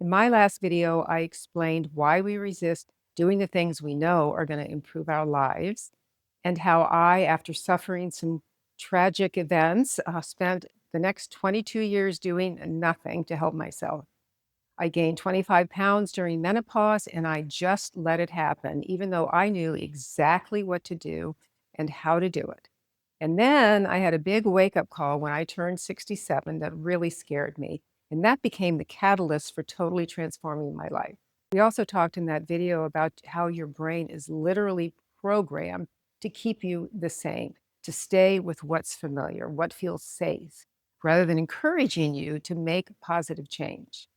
In my last video, I explained why we resist doing the things we know are going to improve our lives, and how I, after suffering some tragic events, spent the next 22 years doing nothing to help myself. I gained 25 pounds during menopause, and I just let it happen, even though I knew exactly what to do and how to do it. And then I had a big wake up call when I turned 67 that really scared me. And that became the catalyst for totally transforming my life. We also talked in that video about how your brain is literally programmed to keep you the same, to stay with what's familiar, what feels safe, rather than encouraging you to make positive change.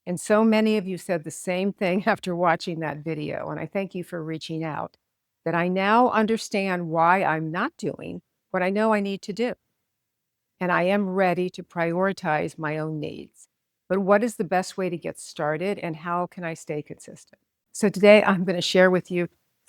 And so many of you said the same thing after watching that video. And I thank you for reaching out, that I now understand why I'm not doing what I know I need to do. And I am ready to prioritize my own needs. But what is the best way to get started, and how can I stay consistent? So today I'm going to share with you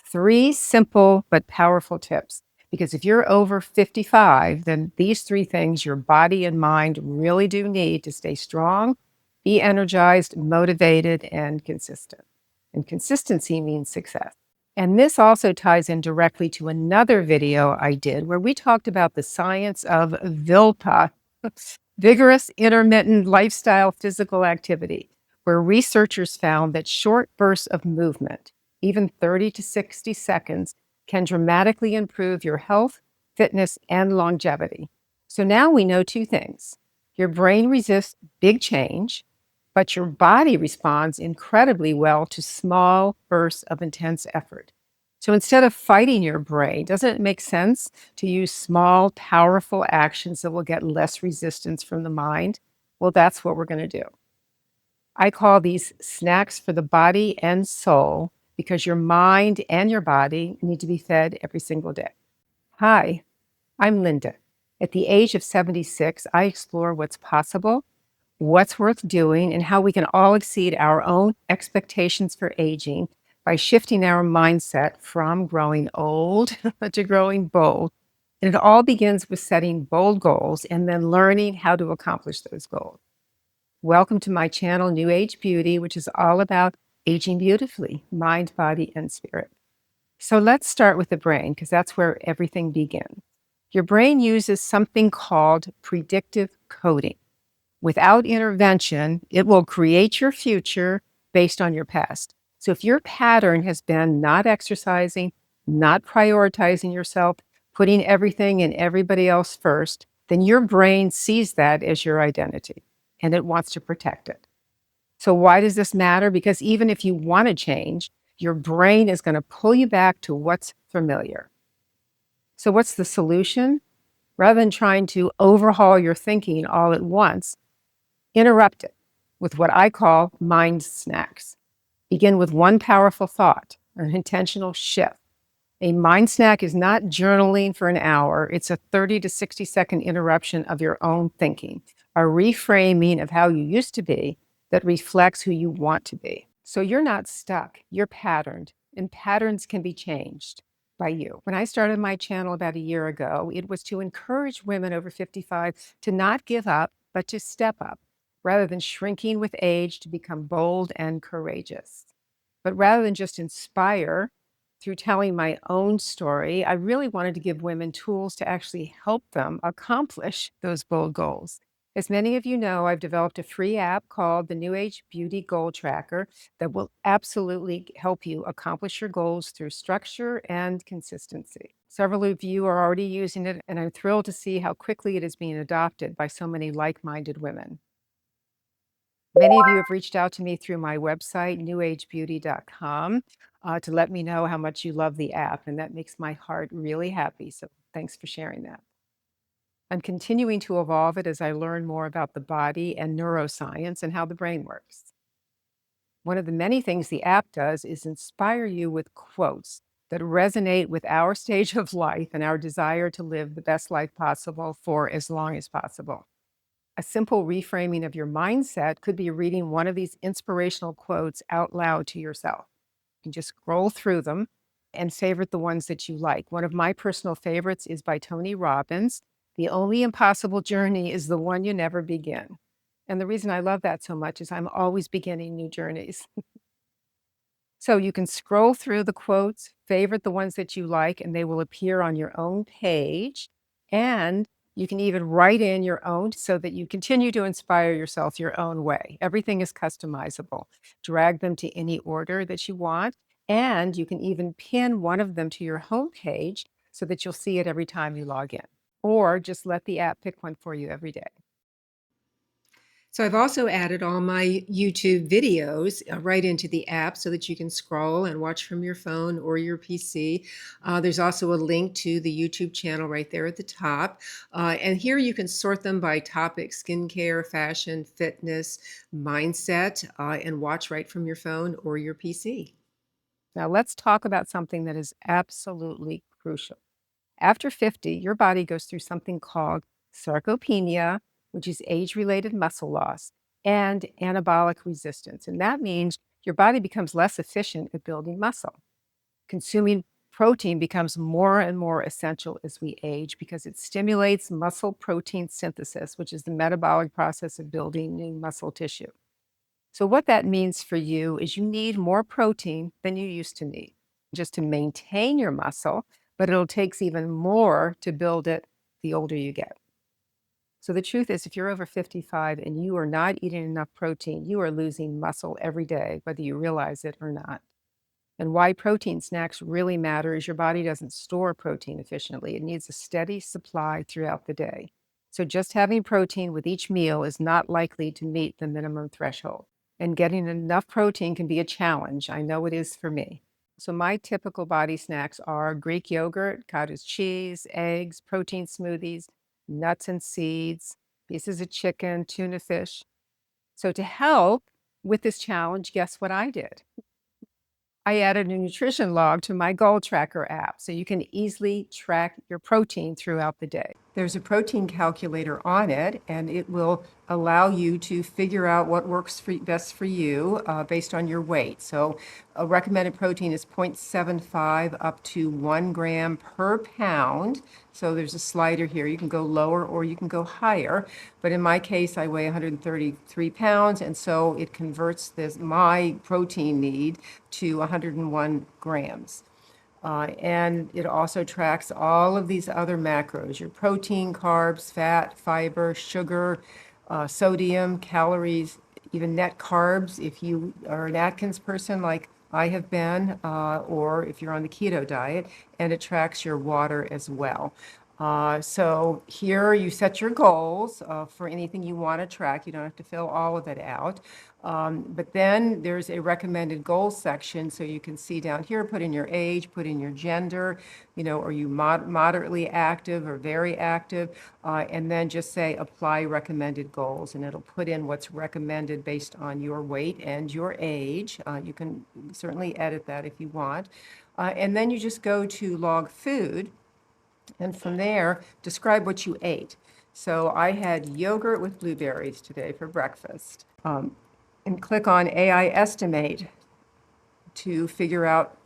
3 simple but powerful tips. Because if you're over 55, then these 3 things your body and mind really do need to stay strong, be energized, motivated, and consistent. And consistency means success. And this also ties in directly to another video I did where we talked about the science of VILPA, vigorous intermittent lifestyle physical activity, where researchers found that short bursts of movement, even 30 to 60 seconds, can dramatically improve your health, fitness, and longevity. So now we know 2 things. Your brain resists big change, but your body responds incredibly well to small bursts of intense effort. So instead of fighting your brain, doesn't it make sense to use small, powerful actions that will get less resistance from the mind? Well, that's what we're going to do. I call these snacks for the body and soul because your mind and your body need to be fed every single day. Hi, I'm Linda. At the age of 76, I explore what's possible, what's worth doing, and how we can all exceed our own expectations for aging by shifting our mindset from growing old to growing bold. And it all begins with setting bold goals and then learning how to accomplish those goals. Welcome to my channel, New Age Beauty, which is all about aging beautifully, mind, body, and spirit. So let's start with the brain, because that's where everything begins. Your brain uses something called predictive coding. Without intervention, it will create your future based on your past. So if your pattern has been not exercising, not prioritizing yourself, putting everything and everybody else first, then your brain sees that as your identity and it wants to protect it. So why does this matter? Because even if you want to change, your brain is going to pull you back to what's familiar. So what's the solution? Rather than trying to overhaul your thinking all at once, interrupt it with what I call mind snacks. Begin with one powerful thought, an intentional shift. A mind snack is not journaling for an hour. It's a 30 to 60-second interruption of your own thinking, a reframing of how you used to be that reflects who you want to be. So you're not stuck, you're patterned, and patterns can be changed by you. When I started my channel about a year ago, it was to encourage women over 55 to not give up, but to step up, rather than shrinking with age, to become bold and courageous. But rather than just inspire through telling my own story, I really wanted to give women tools to actually help them accomplish those bold goals. As many of you know, I've developed a free app called the New Age Beauty Goal Tracker that will absolutely help you accomplish your goals through structure and consistency. Several of you are already using it, and I'm thrilled to see how quickly it is being adopted by so many like-minded women. Many of you have reached out to me through my website, newagebeauty.com, to let me know how much you love the app, and that makes my heart really happy. So thanks for sharing that. I'm continuing to evolve it as I learn more about the body and neuroscience and how the brain works. One of the many things the app does is inspire you with quotes that resonate with our stage of life and our desire to live the best life possible for as long as possible. A simple reframing of your mindset could be reading one of these inspirational quotes out loud to yourself. You can just scroll through them and favorite the ones that you like. One of my personal favorites is by Tony Robbins. The only impossible journey is the one you never begin. And the reason I love that so much is I'm always beginning new journeys. So you can scroll through the quotes, favorite the ones that you like, and they will appear on your own page. And you can even write in your own so that you continue to inspire yourself your own way. Everything is customizable. Drag them to any order that you want. And you can even pin one of them to your home page so that you'll see it every time you log in. Or just let the app pick one for you every day. So I've also added all my YouTube videos right into the app so that you can scroll and watch from your phone or your PC. There's also a link to the YouTube channel right there at the top. And here you can sort them by topic: skincare, fashion, fitness, mindset, and watch right from your phone or your PC. Now let's talk about something that is absolutely crucial. After 50, your body goes through something called sarcopenia, which is age related muscle loss, and anabolic resistance. And that means your body becomes less efficient at building muscle. Consuming protein becomes more and more essential as we age because it stimulates muscle protein synthesis, which is the metabolic process of building new muscle tissue. So, what that means for you is you need more protein than you used to need just to maintain your muscle, but it'll take even more to build it the older you get. So, the truth is, if you're over 55 and you are not eating enough protein, you are losing muscle every day, whether you realize it or not. And why protein snacks really matter is your body doesn't store protein efficiently. It needs a steady supply throughout the day. So just having protein with each meal is not likely to meet the minimum threshold. And getting enough protein can be a challenge. I know it is for me. So my typical body snacks are Greek yogurt, cottage cheese, eggs, protein smoothies, nuts and seeds, pieces of chicken, tuna fish. So to help with this challenge, guess what I did? I added a nutrition log to my goal tracker app so you can easily track your protein throughout the day. There's a protein calculator on it, and it will allow you to figure out what works best for you based on your weight. So, a recommended protein is 0.75 up to 1 gram per pound. So, there's a slider here. You can go lower or you can go higher. But in my case, I weigh 133 pounds, and so it converts my protein need to 101 grams. And it also tracks all of these other macros: your protein, carbs, fat, fiber, sugar, sodium, calories, even net carbs if you are an Atkins person like I have been, or if you're on the keto diet, and it tracks your water as well. So here you set your goals for anything you want to track. You don't have to fill all of it out. But then there's a recommended goals section. So you can see down here, put in your age, put in your gender, are you moderately active or very active? And then just say apply recommended goals. And it'll put in what's recommended based on your weight and your age. You can certainly edit that if you want. And then you just go to log food. And from there, describe what you ate. So I had yogurt with blueberries today for breakfast. And click on AI estimate to figure out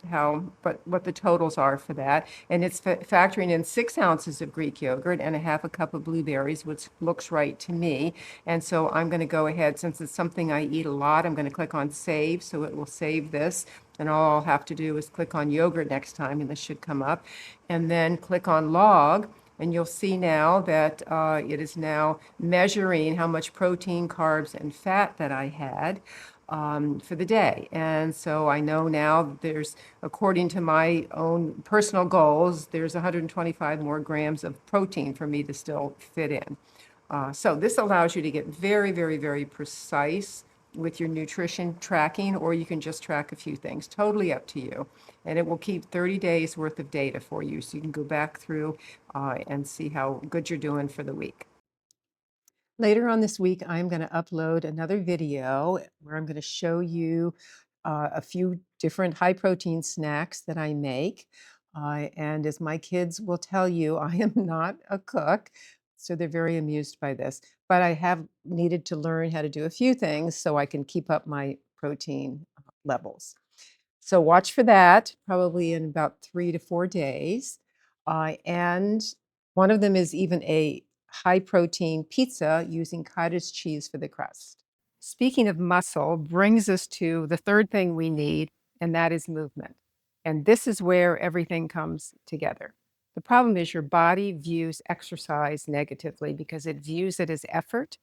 what the totals are for that. And it's factoring in 6 ounces of Greek yogurt and a half a cup of blueberries, which looks right to me. And so I'm going to go ahead, since it's something I eat a lot, I'm going to click on save, so it will save this. And all I'll have to do is click on yogurt next time, and this should come up. And then click on log. And you'll see now that it is now measuring how much protein, carbs, and fat that I had for the day. And so I know now there's, according to my own personal goals, there's 125 more grams of protein for me to still fit in. So this allows you to get very, very, very precise with your nutrition tracking, or you can just track a few things, totally up to you. And it will keep 30 days worth of data for you, so you can go back through and see how good you're doing for the week. Later on this week, I'm going to upload another video where I'm going to show you a few different high protein snacks that I make. And as my kids will tell you, I am not a cook, so they're very amused by this. But I have needed to learn how to do a few things so I can keep up my protein levels. So watch for that, probably in about 3 to 4 days. And one of them is even a high protein pizza using cottage cheese for the crust. Speaking of muscle, brings us to the third thing we need, and that is movement. And this is where everything comes together. The problem is your body views exercise negatively because it views it as effort,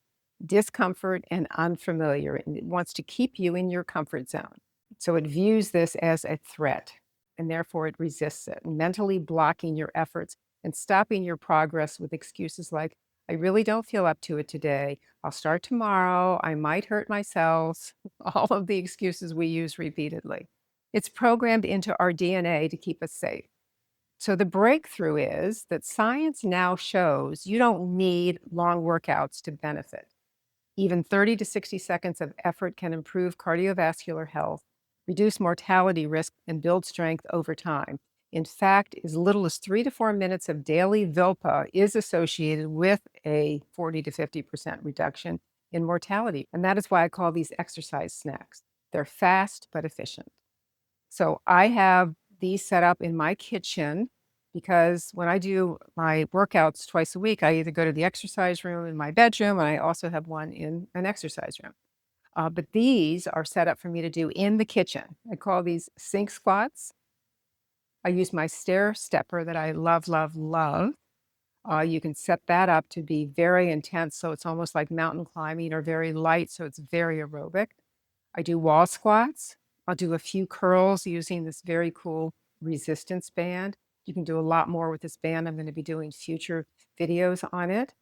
discomfort, and unfamiliar, and it wants to keep you in your comfort zone. So it views this as a threat, and therefore it resists it, mentally blocking your efforts and stopping your progress with excuses like, I really don't feel up to it today. I'll start tomorrow. I might hurt myself. All of the excuses we use repeatedly. It's programmed into our DNA to keep us safe. So the breakthrough is that science now shows you don't need long workouts to benefit. Even 30 to 60 seconds of effort can improve cardiovascular health, reduce mortality risk, and build strength over time. In fact, as little as 3 to 4 minutes of daily VILPA is associated with a 40 to 50% reduction in mortality. And that is why I call these exercise snacks. They're fast but efficient. So I have these set up in my kitchen because when I do my workouts twice a week, I either go to the exercise room in my bedroom, and I also have one in an exercise room. But these are set up for me to do in the kitchen. I call these sink squats. I use my stair stepper that I love, love, love. You can set that up to be very intense, so it's almost like mountain climbing, or very light, so it's very aerobic. I do wall squats. I'll do a few curls using this very cool resistance band. You can do a lot more with this band. I'm going to be doing future videos on it.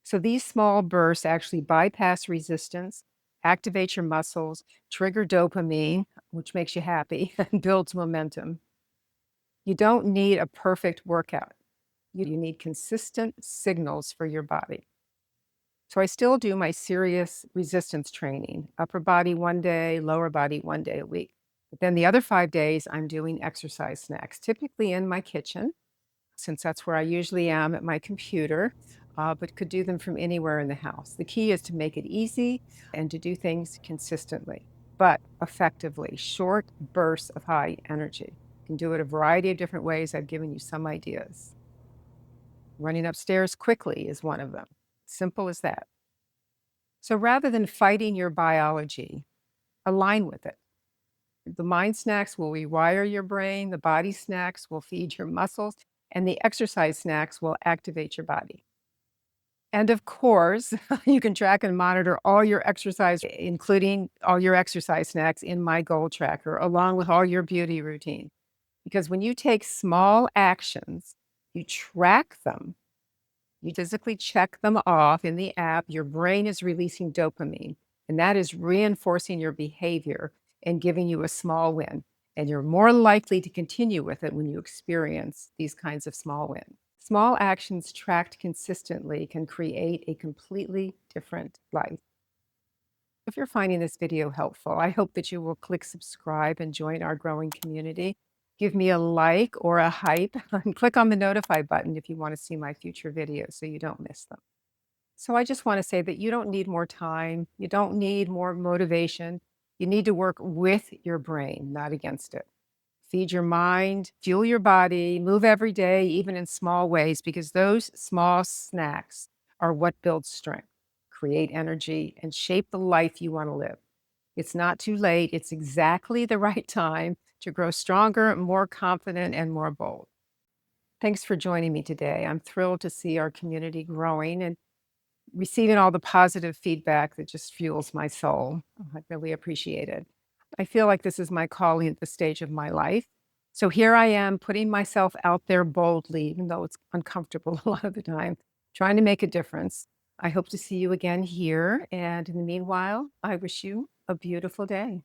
So these small bursts actually bypass resistance, activate your muscles, trigger dopamine, which makes you happy, and builds momentum. You don't need a perfect workout. You need consistent signals for your body. So I still do my serious resistance training, upper body one day, lower body one day a week. But then the other 5 days, I'm doing exercise snacks, typically in my kitchen, since that's where I usually am at my computer, but could do them from anywhere in the house. The key is to make it easy and to do things consistently, but effectively, short bursts of high energy. You can do it a variety of different ways. I've given you some ideas. Running upstairs quickly is one of them. Simple as that. So rather than fighting your biology, align with it. The mind snacks will rewire your brain, the body snacks will feed your muscles, and the exercise snacks will activate your body. And of course, you can track and monitor all your exercise, including all your exercise snacks in my goal tracker, along with all your beauty routine. Because when you take small actions, you track them, you physically check them off in the app, your brain is releasing dopamine, and that is reinforcing your behavior and giving you a small win. And you're more likely to continue with it when you experience these kinds of small wins. Small actions tracked consistently can create a completely different life. If you're finding this video helpful, I hope that you will click subscribe and join our growing community. Give me a like or a hype and click on the notify button if you want to see my future videos so you don't miss them. So I just want to say that you don't need more time. You don't need more motivation. You need to work with your brain, not against it. Feed your mind, fuel your body, move every day, even in small ways, because those small snacks are what builds strength, create energy, and shape the life you want to live. It's not too late. It's exactly the right time to grow stronger, more confident, and more bold. Thanks for joining me today. I'm thrilled to see our community growing and receiving all the positive feedback that just fuels my soul. I really appreciate it. I feel like this is my calling at this stage of my life. So here I am putting myself out there boldly, even though it's uncomfortable a lot of the time, trying to make a difference. I hope to see you again here. And in the meanwhile, I wish you a beautiful day.